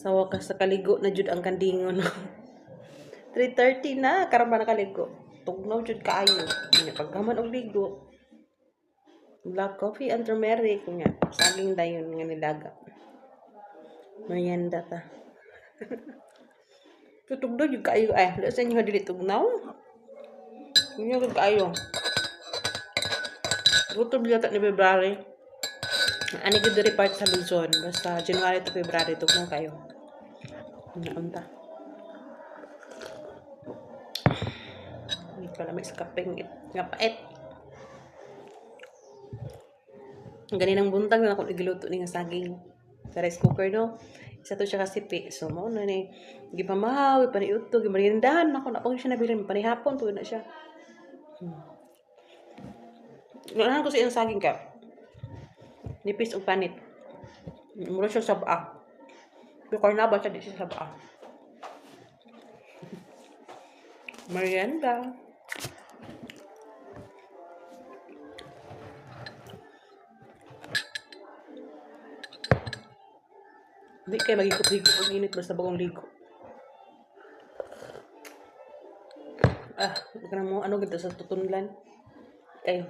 Sa wakas sa kaligo na jud ang kandingon. 3:30 na karon ba nakaligo. Tugnaw jud kaayo. Nya pagkaman og ligo. Black coffee and turmeric nya. Saging dayon nga nilaga. Merienda ta. Tutugnaw jud kaayo ay. Sa inyo dili tugnaw. Inyo jud kaayo. Gutom yata ni February. Ani gid diri part sa Luzon. Basta January to February tugnaw kayo. Naunta. Hindi ko lamig sa kapeng. Nga pait. Ganinang buntag na ako nagiluto ni nga saging sa rice cooker no. Isa to siya kasipi. So mo na ni gipamahaw, ipaniuto, gimarindahan ako na pang siya nabilin panihapon tuwa na siya. Ganahan ko sa iyang saging ka. Nipis og panit. Mura siya sabah. Pero karnaba siya di siya sabah. Merienda. Hindi kayo magikot-higop ang init basta bagong ligo. Baka mo ano gito sa tutunlan. Okay.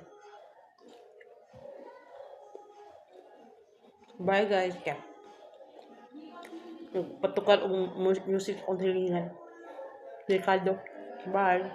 Bye guys. Yeah. Patukal og music on hilingan. Ricardo. Bye.